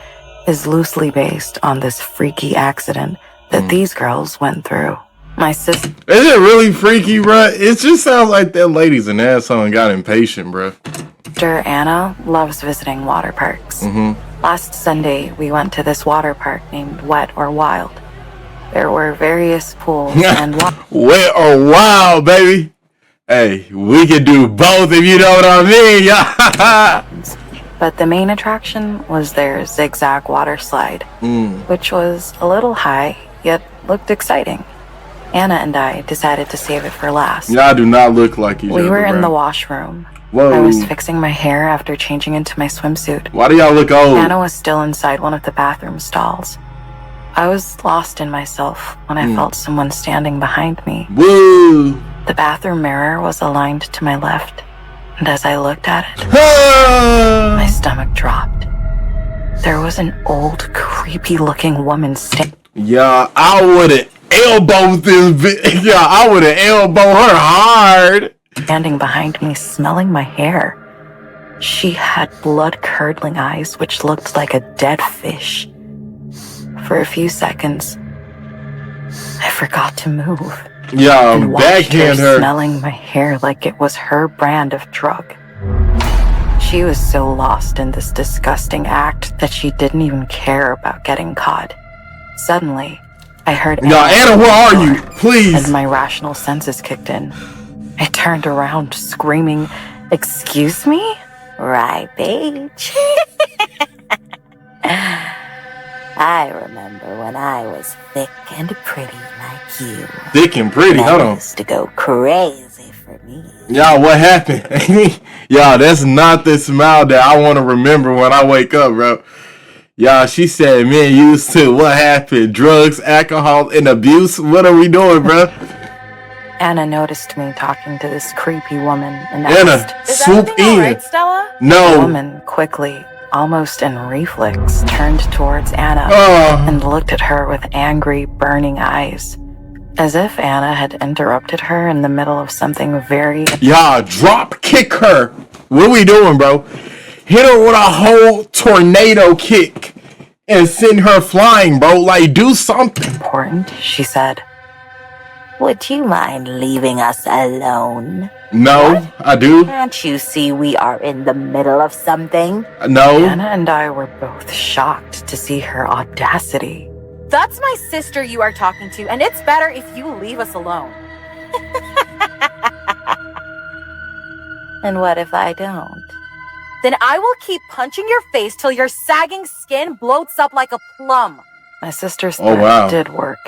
S10: is loosely based on this freaky accident that these girls went through. My sister...
S1: Is it really freaky, bruh? It just sounds like that lady's an asshole and got impatient, bruh.
S10: Sister Anna loves visiting water parks. Last Sunday, we went to this water park named Wet or Wild. There were various pools and
S1: Wet or Wild, baby. Hey, we can do both if you know what I mean.
S10: But the main attraction was their zigzag water slide, which was a little high, yet looked exciting. Anna and I decided to save it for last.
S1: Y'all do not look like each other.
S10: We were in the washroom.
S1: Whoa.
S10: I was fixing my hair after changing into my swimsuit.
S1: Why do y'all look old?
S10: Anna was still inside one of the bathroom stalls. I was lost in myself when I felt someone standing behind me.
S1: Woo!
S10: The bathroom mirror was aligned to my left, and as I looked at it, my stomach dropped. There was an old, creepy-looking woman
S1: Yeah, I would've elbowed this bitch. Yeah, I would've elbowed her hard.
S10: Standing behind me, smelling my hair. She had blood-curdling eyes which looked like a dead fish. For a few seconds, I forgot to move. and watched
S1: backhand her.
S10: smelling my hair like it was her brand of drug. She was so lost in this disgusting act that she didn't even care about getting caught. Suddenly, I heard
S1: Anna, where are you? Please.
S10: And my rational senses kicked in. I turned around, screaming, "Excuse me?"
S11: Right, bitch. I remember when I was thick and pretty like you.
S1: Thick and pretty, hold on.
S11: Used to go crazy for me.
S1: Y'all, what happened? Y'all, that's not the smile that I want to remember when I wake up, bro. Y'all, she said, "Man, used to." What happened? Drugs, alcohol, and abuse? What are we doing, bro?
S10: Anna noticed me talking to this creepy woman and
S1: Anna,
S10: asked,
S1: swoop in.
S9: Right, Stella?
S1: No.
S10: The woman quickly, almost in reflex, turned towards Anna and looked at her with angry, burning eyes, as if Anna had interrupted her in the middle of something very...
S1: Y'all, drop kick her. What are we doing, bro? Hit her with a whole tornado kick and send her flying, bro. Like, do something.
S10: Important, she said.
S11: Would you mind leaving us alone?
S1: No, I do.
S11: Can't you see we are in the middle of something?
S1: No.
S10: Anna and I were both shocked to see her audacity.
S9: That's my sister you are talking to, and it's better if you leave us alone.
S11: And what if I don't?
S9: Then I will keep punching your face till your sagging skin bloats up like a plum.
S10: My sister's threat did work.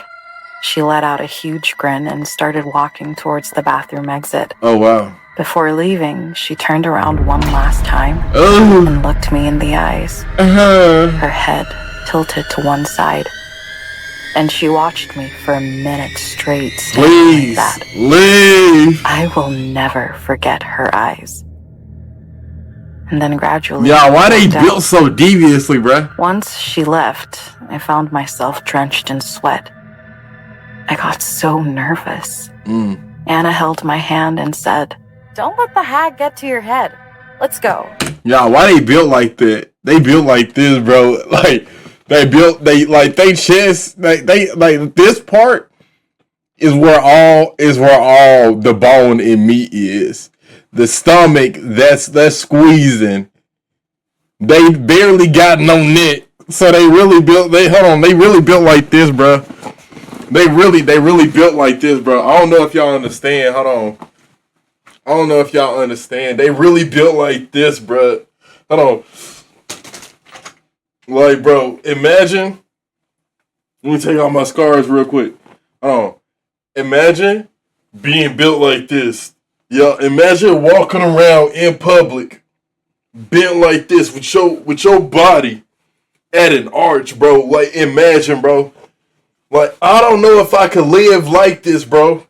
S10: She let out a huge grin and started walking towards the bathroom exit.
S1: Oh, wow.
S10: Before leaving, she turned around one last time and looked me in the eyes. Her head tilted to one side. And she watched me for a minute straight.
S1: Please,
S10: like that.
S1: leave.
S10: I will never forget her eyes. And then gradually...
S1: Y'all, why they built so deviously, bruh?
S10: Once she left, I found myself drenched in sweat. I got so nervous. Anna held my hand and said,
S9: "Don't let the hag get to your head. Let's go."
S1: Y'all, why they built like that? They built like this, bro. Like, they chest, they like this part is where all the bone and meat is. The stomach, that's squeezing. They barely got no neck. So they really built they really built like this, bro. They really built like this, bro. I don't know if y'all understand. Hold on. I don't know if y'all understand. They really built like this, bro. Hold on. Like, bro, imagine. Let me take out my scars real quick. Hold on. Imagine being built like this. Yo, imagine walking around in public, bent like this with your body at an arch, bro. Like, imagine, bro. Like, I don't know if I could live like this, bro.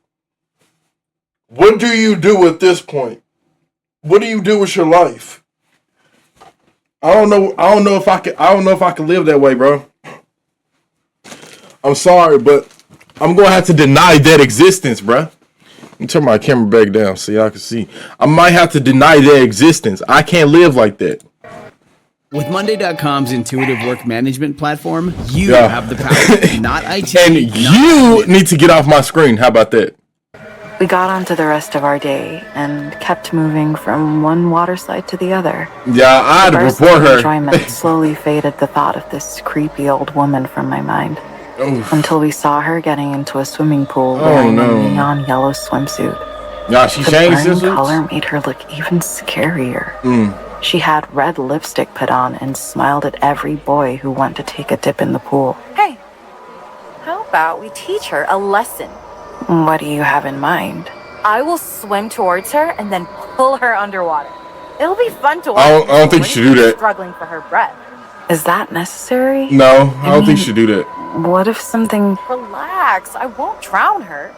S1: What do you do at this point? What do you do with your life? I don't know if I can live that way, bro. I'm sorry, but I'm gonna have to deny that existence, bro. Let me turn my camera back down so y'all can see. I might have to deny their existence. I can't live like that.
S12: With Monday.com's intuitive work management platform, you have the power, not IT.
S1: And you need to get off my screen. How about that?
S10: We got on to the rest of our day and kept moving from one water slide to the other.
S1: Yeah, I had to report her.
S10: Enjoyment slowly faded the thought of this creepy old woman from my mind. Until we saw her getting into a swimming pool wearing a neon yellow swimsuit.
S1: Yeah, she changed
S10: the burning color made her look even scarier. She had red lipstick put on and smiled at every boy who went to take a dip in the pool.
S9: Hey, how about we teach her a lesson?
S10: What do you have in mind?
S9: I will swim towards her and then pull her underwater. It'll be fun to watch.
S1: I don't think she should do that.
S9: Struggling for her breath.
S10: Is that necessary?
S1: No, I don't think she should do that.
S10: What if something...
S9: Relax, I won't drown her.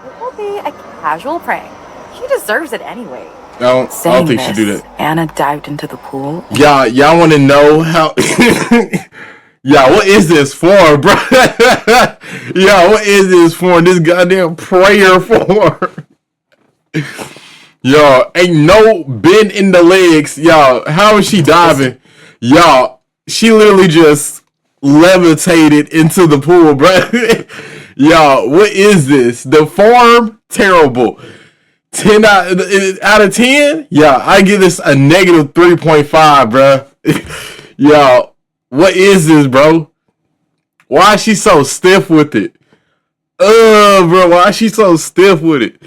S9: It will be a casual prank. She deserves it anyway.
S1: I don't think she should do that.
S10: Anna dived into the pool.
S1: Yeah, y'all want to know how... Yeah, what is this for, bro? Yeah, what is this for? This goddamn prayer for? Y'all, ain't no bend in the legs. Y'all, how is she diving? Y'all, she literally just levitated into the pool, bro. Y'all, what is this? The farm? Terrible. 10 out of 10? Yeah, I give this a negative 3.5, bro. Y'all, what is this, bro? Why is she so stiff with it? Bro, why is she so stiff with it?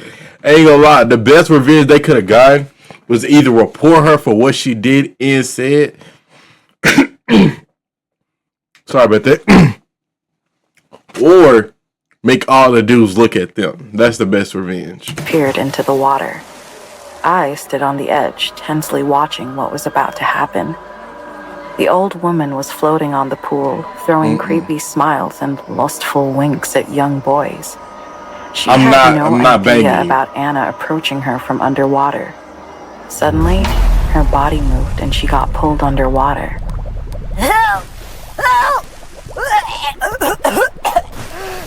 S1: I ain't gonna lie, the best revenge they could have gotten was either report her for what she did and said. Sorry about that. Or make all the dudes look at them. That's the best revenge.
S10: Peered into the water. I stood on the edge, tensely watching what was about to happen. The old woman was floating on the pool, throwing creepy smiles and lustful winks at young boys. She had no idea about Anna approaching her from underwater. Suddenly, her body moved and she got pulled underwater.
S11: Help! Help!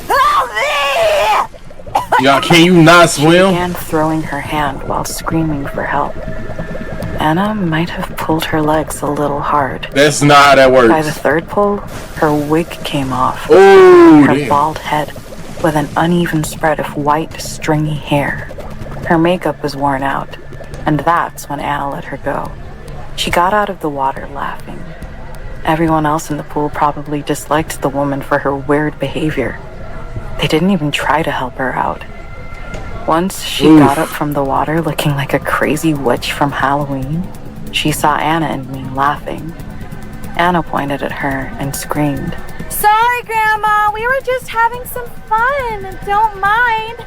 S11: Help me!
S1: Y'all, can you not swim?
S10: She began throwing her hand while screaming for help. Anna might have pulled her legs a little hard.
S1: That's not how that works.
S10: By the third pull, her wig came off.
S1: Oh,
S10: her bald head with an uneven spread of white, stringy hair. Her makeup was worn out, and that's when Anna let her go. She got out of the water laughing. Everyone else in the pool probably disliked the woman for her weird behavior. They didn't even try to help her out. Once she got up from the water looking like a crazy witch from Halloween, she saw Anna and me laughing. Anna pointed at her and screamed,
S9: Sorry, Grandma. We were just having some fun. Don't mind.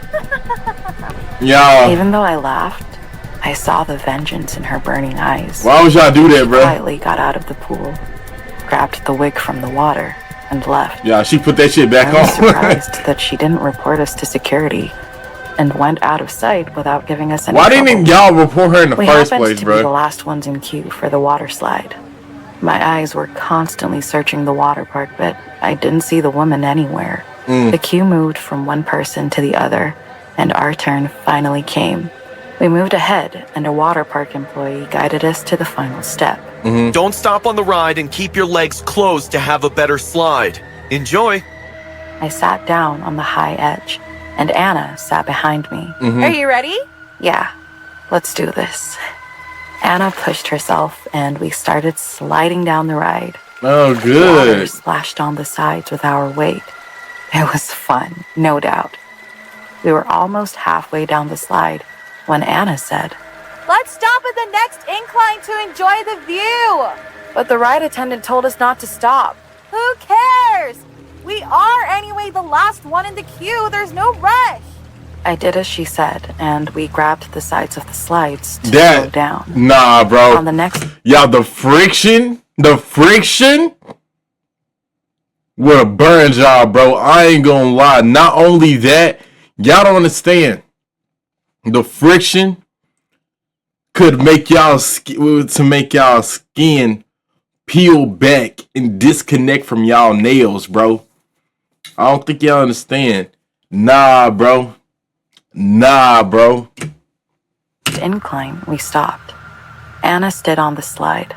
S1: Yeah.
S10: Even though I laughed, I saw the vengeance in her burning eyes.
S1: Why would y'all do that, bro?
S10: She quietly got out of the pool, grabbed the wig from the water, and left.
S1: Yeah, she put that shit back on.
S10: I was surprised that she didn't report us to security and went out of sight without giving us any
S1: Why
S10: trouble.
S1: didn't y'all report her in the first place,
S10: We happened to
S1: bro?
S10: be the last ones in queue for the water slide. My eyes were constantly searching the water park, but I didn't see the woman anywhere. The queue moved from one person to the other, and our turn finally came. We moved ahead, and a water park employee guided us to the final step.
S5: Don't stop on the ride and keep your legs closed to have a better slide. Enjoy.
S10: I sat down on the high edge, and Anna sat behind me.
S9: Are you ready?
S10: Yeah, let's do this. Anna pushed herself, and we started sliding down the ride.
S1: Oh,
S10: Water
S1: good.
S10: splashed on the sides with our weight. It was fun, no doubt. We were almost halfway down the slide when Anna said,
S9: Let's stop at the next incline to enjoy the view.
S10: But the ride attendant told us not to stop.
S9: Who cares? We are anyway the last one in the queue. There's no rush.
S10: I did as she said, and we grabbed the sides of the slides to slow down.
S1: Nah, bro.
S10: On the next...
S1: Y'all, the friction would have burned y'all, bro. I ain't gonna lie. Not only that, y'all don't understand. The friction could make y'all skin peel back and disconnect from y'all nails, bro. I don't think y'all understand. Nah, bro.
S10: Incline, we stopped. Anna stood on the slide.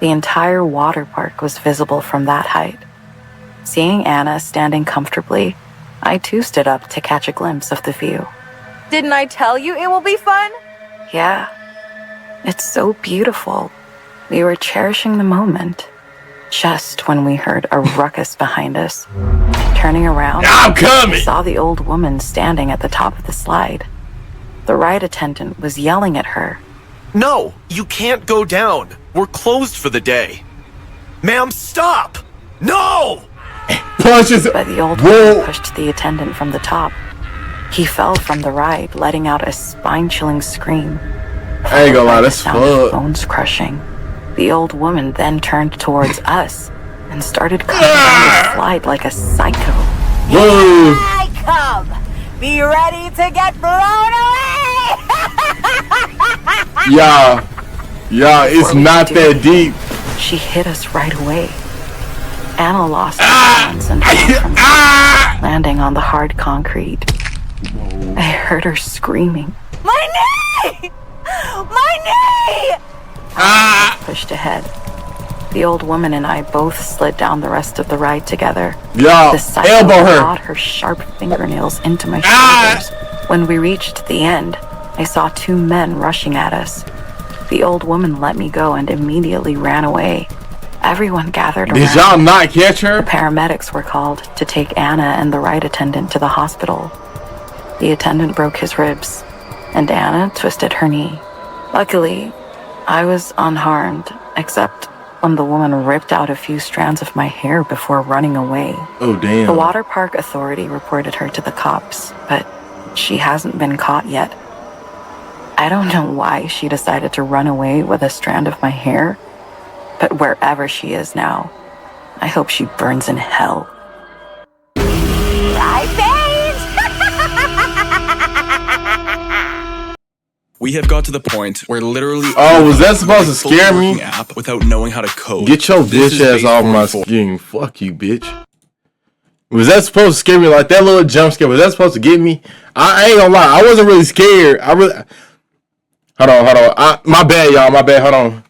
S10: The entire water park was visible from that height. Seeing Anna standing comfortably, I too stood up to catch a glimpse of the view.
S9: Didn't I tell you it will be fun?
S10: Yeah, it's so beautiful. We were cherishing the moment. Just when we heard a ruckus behind us. Turning around,
S1: I'm coming!
S10: I saw the old woman standing at the top of the slide. The ride attendant was yelling at her.
S5: No, you can't go down. We're closed for the day. Ma'am, stop! No!
S10: But the old woman pushed the attendant from the top. He fell from the ride, letting out a spine-chilling scream.
S1: I ain't gonna lie, that's
S10: fuck. Bones crushing. The old woman then turned towards us and started coming down the slide like a psycho.
S11: Here I come! Be ready to get blown away!
S1: Yeah, it's not that deep.
S10: She hit us right away. Anna lost her balance and fell from the landing on the hard concrete. I heard her screaming.
S11: My knee! My knee!
S10: Pushed ahead. The old woman and I both slid down the rest of the ride together.
S1: Yo,
S10: The psycho
S1: elbow her.
S10: clawed her sharp fingernails into my shoulders. When we reached the end, I saw two men rushing at us. The old woman let me go and immediately ran away. Everyone gathered around.
S1: Did y'all not catch her?
S10: The paramedics were called to take Anna and the ride attendant to the hospital. The attendant broke his ribs, and Anna twisted her knee. Luckily, I was unharmed, except when the woman ripped out a few strands of my hair before running away.
S1: Oh, damn.
S10: The water park authority reported her to the cops, but she hasn't been caught yet. I don't know why she decided to run away with a strand of my hair, but wherever she is now, I hope she burns in hell.
S13: We have got to the point where literally.
S1: Oh, was that supposed to scare me?
S13: App without knowing how to code.
S1: Get your bitch ass off my screen. Fuck you, bitch. Was that supposed to scare me? Like that little jump scare? Was that supposed to get me? I ain't gonna lie. I wasn't really scared. Hold on. My bad, y'all. My bad. Hold on.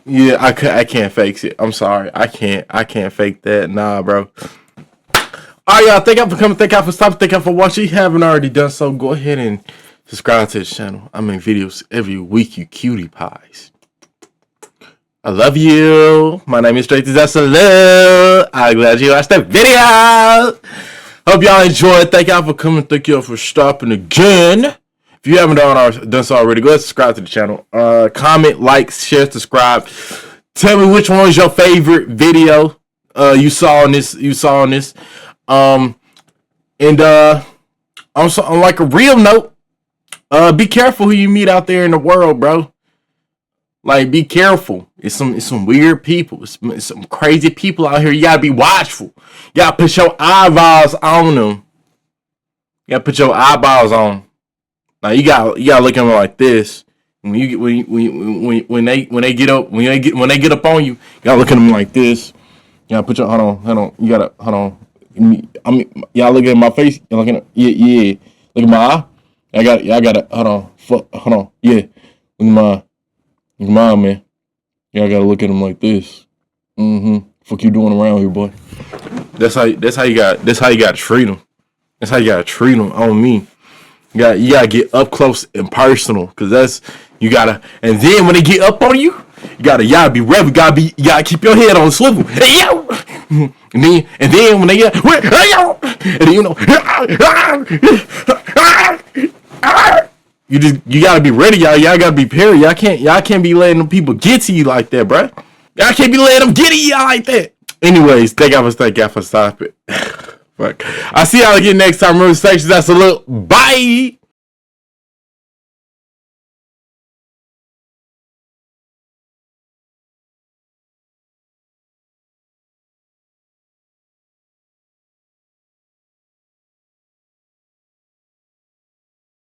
S1: Yeah, I can't fake it. I'm sorry. I can't fake that. Nah, bro. Alright, y'all. Thank y'all for coming. Thank y'all for stopping. Thank y'all for watching. If you haven't already done so, go ahead and subscribe to this channel. I make videos every week, you cutie pies. I love you. My name is Straight to Salute. I'm glad you watched the video. Hope y'all enjoyed. Thank y'all for coming. Thank y'all for stopping again. If you haven't done so already, go ahead and subscribe to the channel. Comment, like, share, subscribe. Tell me which one was your favorite video you saw on this. On like a real note, be careful who you meet out there in the world, bro. Like, be careful. It's some weird people. It's some crazy people out here. You gotta be watchful. You gotta put your eyeballs on them. You gotta put your eyeballs on. Now you gotta look at them like this. When they get up on you, you gotta look at them like this. You gotta put your hold on. You gotta hold on. I mean, y'all look at my face. Y'all looking at yeah. Look at my eye. I got it. Hold on. Hold on. Yeah. Look at my man. Y'all gotta look at him like this. Fuck you doing around here, boy? That's how you gotta treat him. That's how you gotta treat him on me. You gotta get up close and personal, cause that's you gotta. And then when they get up on you, you gotta be ready. You gotta keep your head on swivel. Hey yo. And then when they get, and then, you know, you gotta be ready, y'all. Y'all gotta be prepared. Y'all can't be letting them people get to you like that, bruh. Y'all can't be letting them get to y'all like that. Anyways, thank y'all for stopping. Fuck. I'll see y'all again next time. Remember, that's a little bye.